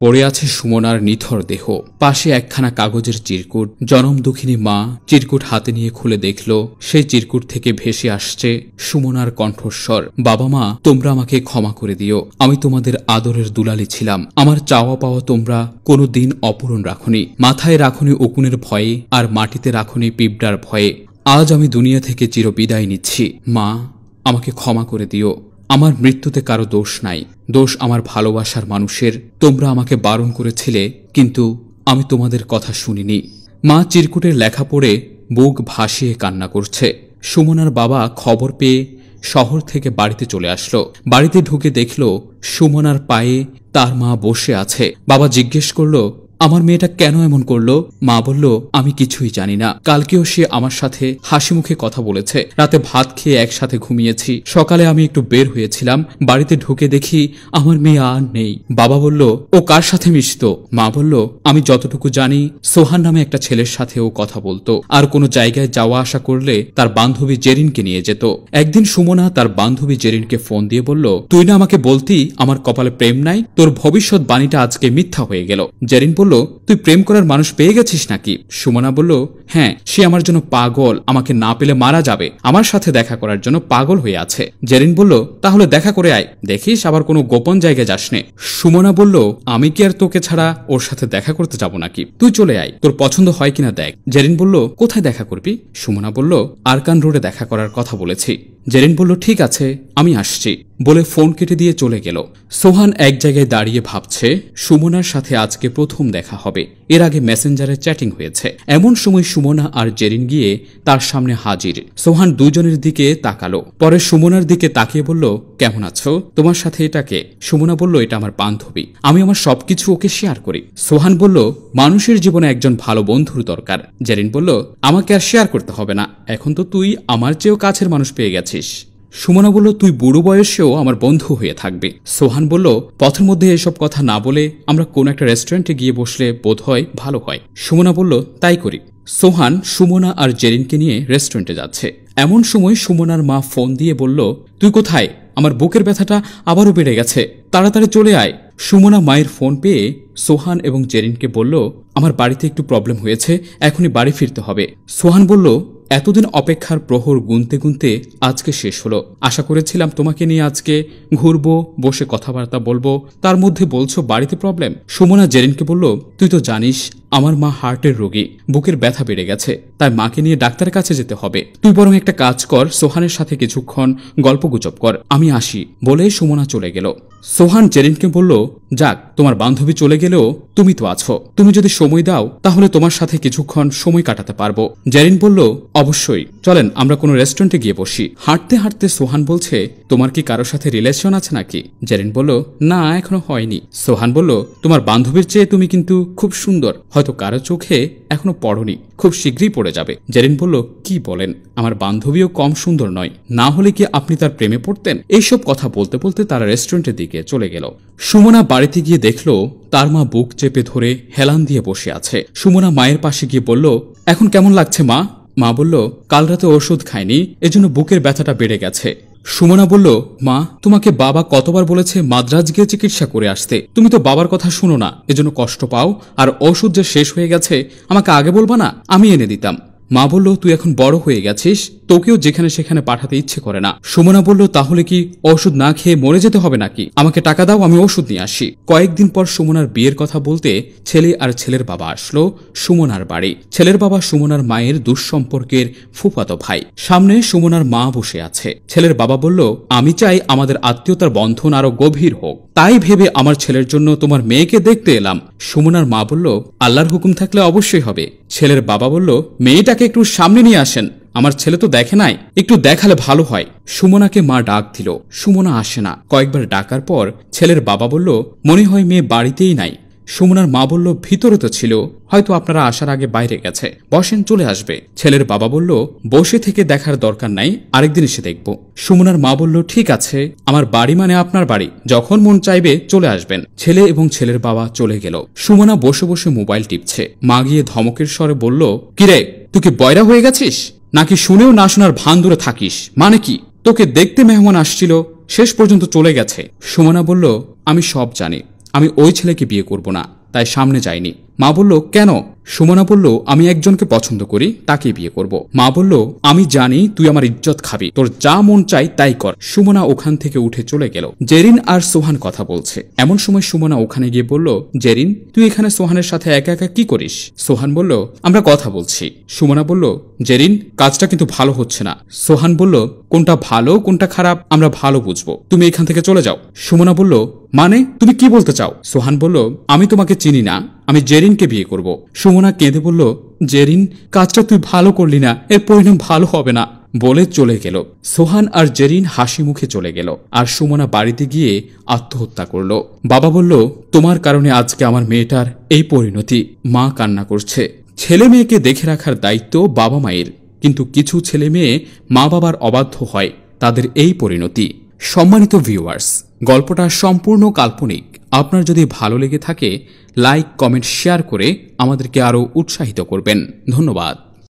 পড়ে আছে সুমনার নিথর দেহ। পাশে একখানা কাগজের চিরকুট। জনম দুঃখিনী মা চিরকুট হাতে নিয়ে খুলে দেখল, সেই চিরকুট থেকে ভেসে আসছে সুমনার কণ্ঠস্বর। বাবা মা, তোমরা আমাকে ক্ষমা করে দিও। আমি তোমাদের আদরের দুলালি ছিলাম। আমার চাওয়া পাওয়া তোমরা কোনো দিন অপূরণ রাখনি। মাথায় রাখনি উকুনের ভয়ে, আর মাটিতে রাখনি পিঁপড়ার ভয়ে। আজ আমি দুনিয়া থেকে চিরবিদায় নিচ্ছি। মা, আমাকে ক্ষমা করে দিও। আমার মৃত্যুতে কারো দোষ নাই, দোষ আমার ভালোবাসার মানুষের। তোমরা আমাকে বারণ করেছিলে, কিন্তু আমি তোমাদের কথা শুনিনি। মা চিরকুটের লেখা পড়ে বুক ভাসিয়ে কান্না করছে। সুমনার বাবা খবর পেয়ে শহর থেকে বাড়িতে চলে আসলো। বাড়িতে ঢুকে দেখল সুমনার পায়ে তার মা বসে আছে। বাবা জিজ্ঞেস করল, আমার মেয়েটা কেন এমন করলো? মা বলল, আমি কিছুই জানি না। কালকেও সে আমার সাথে হাসি মুখে কথা বলেছে। রাতে ভাত খেয়ে একসাথে ঘুমিয়েছি। সকালে আমি একটু বের হয়েছিলাম, বাড়িতে ঢুকে দেখি আমার মেয়ে আর নেই। বাবা বলল, ও কার সাথে মিশত? মা বলল, আমি যতটুকু জানি সোহান নামে একটা ছেলের সাথে ও কথা বলতো, আর কোনো জায়গায় যাওয়া আসা করলে তার বান্ধবী জেরিনকে নিয়ে যেত। একদিন সুমনা তার বান্ধবী জেরিনকে ফোন দিয়ে বলল, তুই না আমাকে বলতি আমার কপালে প্রেম নাই? তোর ভবিষ্যৎ বাণীটা আজকে মিথ্যা হয়ে গেল। জেরিন বলল, তুই প্রেম করার মানুষ পেয়ে গেছিস নাকি? সুমনা বলল, হ্যাঁ, সে আমার জন্য পাগল। আমাকে না পেলে মারা যাবে। আমার সাথে দেখা করার জন্য পাগল হয়ে আছে। জেরিন বলল, তাহলে দেখা করে আয়, দেখিস আবার কোনো গোপন জায়গায় যাসনে। সুমনা বলল, আমি কি আর তোকে ছাড়া ওর সাথে দেখা করতে যাব নাকি? তুই চলে আয়, তোর পছন্দ হয় কিনা দেখ। জেরিন বলল, কোথায় দেখা করবি? সুমনা বলল, আরকান রোডে দেখা করার কথা বলেছি। জেরিন বলল, ঠিক আছে, আমি আসছি বলে ফোন কেটে দিয়ে চলে গেল। সোহান এক জায়গায় দাঁড়িয়ে ভাবছে সুমনার সাথে আজকে প্রথম দেখা হবে। এর আগে মেসেঞ্জারে চ্যাটিং হয়েছে। এমন সময় সুমনা আর জেরিন গিয়ে তার সামনে হাজির। সোহান দুজনের দিকে তাকালো, পরে সুমনার দিকে তাকিয়ে বলল, কেমন আছো? তোমার সাথে এটাকে? সুমনা বলল, এটা আমার বান্ধবী। আমি আমার সবকিছু ওকে শেয়ার করি। সোহান বলল, মানুষের জীবনে একজন ভালো বন্ধুর দরকার। জেরিন বলল, আমাকে আর শেয়ার করতে হবে না, এখন তো তুই আমার চেয়েও কাছের মানুষ পেয়ে গেছিস। সুমনা বলল, তুই বুড়ো বয়সেও আমার বন্ধু হয়ে থাকবে। সোহান বলল, পথের মধ্যে এসব কথা না বলে আমরা কোন একটা রেস্টুরেন্টে গিয়ে বসলে বোধ হয় ভালো হয়। সুমনা বলল, তাই করি। সোহান সুমনা আর জেরিনকে নিয়ে রেস্টুরেন্টে যাচ্ছে। এমন সময় সুমনার মা ফোন দিয়ে বলল, তুই কোথায়? আমার বুকের ব্যথাটা আবারও বেড়ে গেছে, তাড়াতাড়ি চলে আয়। সুমনা মায়ের ফোন পেয়ে সোহান এবং জেরিনকে বলল, আমার বাড়িতে একটু প্রবলেম হয়েছে, এখনই বাড়ি ফিরতে হবে। সোহান বলল, এতদিন অপেক্ষার প্রহর গুনতে গুনতে আজকে শেষ হলো। আশা করেছিলাম তোমাকে নিয়ে আজকে ঘুরবো, বসে কথাবার্তা বলবো, তার মধ্যে বলছো বাড়িতে প্রবলেম। সুমনা জেরিনকে বলল, তুই তো জানিস আমার মা হার্টের রোগী, বুকের ব্যথা বেড়ে গেছে, তাই মাকে নিয়ে ডাক্তারের কাছে যেতে হবে। তুই বরং একটা কাজ কর, সোহানের সাথে কিছুক্ষণ গল্পগুজব কর, আমি আসি বলে সুমনা চলে গেল। সোহান জেরিনকে বলল, যাক, তোমার বান্ধবী চলে গেলেও তুমি তো আছো, তুমি যদি সময় দাও তাহলে তোমার সাথে কিছুক্ষণ সময় কাটাতে পারবো। জেরিন বলল, অবশ্যই, চলেন আমরা কোনো রেস্টুরেন্টে গিয়ে বসি। হাঁটতে হাঁটতে সোহান বলছে, তোমার কি কারোর সাথে রিলেশন আছে নাকি? জেরিন বলল, না, এখনো হয়নি। সোহান বলল, তোমার বান্ধবীর চেয়ে তুমি কিন্তু খুব সুন্দর, হয়তো কারো চোখে এখনো পড়নি, খুব শীঘ্রই পড়ে যাবে। জেরিন বলল, কি বলেন? আমার বান্ধবীও কম সুন্দর নয়, না হলে কি আপনি তার প্রেমে পড়তেন? এইসব কথা বলতে বলতে তারা রেস্টুরেন্টের দিকে চলে গেল। সুমনা বাড়িতে গিয়ে দেখল তার মা বুক চেপে ধরে হেলান দিয়ে বসে আছে। সুমনা মায়ের পাশে গিয়ে বলল, এখন কেমন লাগছে মা? মা বলল, কাল রাতে ওষুধ খায়নি, এজন্য বুকের ব্যথাটা বেড়ে গেছে। সুমনা বলল, মা, তোমাকে বাবা কতবার বলেছে মাদ্রাজ গিয়ে চিকিৎসা করে আসতে, তুমি তো বাবার কথা শুনো না, এজন্য কষ্ট পাও। আর ওষুধ যে শেষ হয়ে গেছে আমাকে আগে বলবা না, আমি এনে দিতাম। মা বলল, তুই এখন বড় হয়ে গেছিস, তোকেও যেখানে সেখানে পাঠাতে ইচ্ছে করে না। সুমনা বলল, তাহলে কি ওষুধ না খেয়ে মরে যেতে হবে নাকি? আমাকে টাকা দাও, আমি ওষুধ নিয়ে আসি। কয়েকদিন পর সুমনার বিয়ের কথা বলতে ছেলে আর ছেলের বাবা আসলো সুমনার বাড়ি। ছেলের বাবা সুমনার মায়ের দুঃসম্পর্কের ফুফাতো ভাই। সামনে সুমনার মা বসে আছে। ছেলের বাবা বলল, আমি চাই আমাদের আত্মীয়তার বন্ধন আরো গভীর হোক, তাই ভেবে আমার ছেলের জন্য তোমার মেয়েকে দেখতে এলাম। সুমনার মা বলল, আল্লাহর হুকুম থাকলে অবশ্যই হবে। ছেলের বাবা বলল, মেয়েটাকে একটু সামনে নিয়ে আসেন, আমার ছেলে তো দেখে নাই, একটু দেখালে ভালো হয়। সুমনাকে মা ডাক দিল, সুমনা আসে না। কয়েকবার ডাকার পর ছেলের বাবা বলল, মনে হয় মেয়ে বাড়িতেই নাই। সুমনার মা বলল, ভিতরে তো ছিল, হয়তো আপনারা আসার আগে বাইরে গেছে, বসেন, চলে আসবে। ছেলের বাবা বলল, বসে থেকে দেখার দরকার নাই, আরেকদিন এসে দেখব। সুমনার মা বলল, ঠিক আছে, আমার বাড়ি মানে আপনার বাড়ি, যখন মন চাইবে চলে আসবেন। ছেলে এবং ছেলের বাবা চলে গেল। সুমনা বসে বসে মোবাইল টিপছে। মা গিয়ে ধমকের স্বরে বলল, কিরে, তুই কি বয়রা হয়ে গেছিস নাকি? শুনেও না শোনার ভান ধরে থাকিস, মানে কি? তোকে দেখতে মেহমান আসছিল, শেষ পর্যন্ত চলে গেছে। সুমনা বলল, আমি সব জানি, আমি ওই ছেলেকে বিয়ে করব না, তাই সামনে যাইনি। মা বলল, কেন? সুমনা বলল, আমি একজনকে পছন্দ করি, তাকে বিয়ে করব। মা বলল, আমি জানি তুই আমার ইজ্জত খাবি, তোর যা মন চাই তাই কর। সুমনা ওখান থেকে উঠে চলে গেল। জেরিন আর সোহান কথা বলছে। এমন সময় সুমনা ওখানে গিয়ে বলল, জেরিন, তুই এখানে সোহানের সাথে একা একা কি করিস? সোহান বলল, আমরা কথা বলছি। সুমনা বলল, জেরিন, কাজটা কিন্তু ভালো হচ্ছে না। সোহান বলল, কোনটা ভালো কোনটা খারাপ আমরা ভালো বুঝবো, তুমি এখান থেকে চলে যাও। সুমনা বলল, মানে তুমি কি বলতে চাও? সোহান বলল, আমি তোমাকে চিনি না, আমি জেরিনকে বিয়ে করব। সুমনা কেঁদে বলল, জেরিন, কাজটা তুই ভালো করলি না, এর পরিণাম ভালো হবে না, বলে চলে গেল। সোহান আর জেরিন হাসি মুখে চলে গেল, আর সুমনা বাড়িতে গিয়ে আত্মহত্যা করল। বাবা বলল, তোমার কারণে আজকে আমার মেয়েটার এই পরিণতি। মা কান্না করছে। ছেলে মেয়েকে দেখে রাখার দায়িত্ব বাবা মায়ের, কিন্তু কিছু ছেলে মেয়ে মা বাবার অবাধ্য হয়, তাদের এই পরিণতি। সম্মানিত ভিউয়ার্স, গল্পটা সম্পূর্ণ কাল্পনিক। আপনার যদি ভালো লেগে থাকে লাইক, কমেন্ট, শেয়ার করে আমাদেরকে আরও উৎসাহিত করবেন। ধন্যবাদ।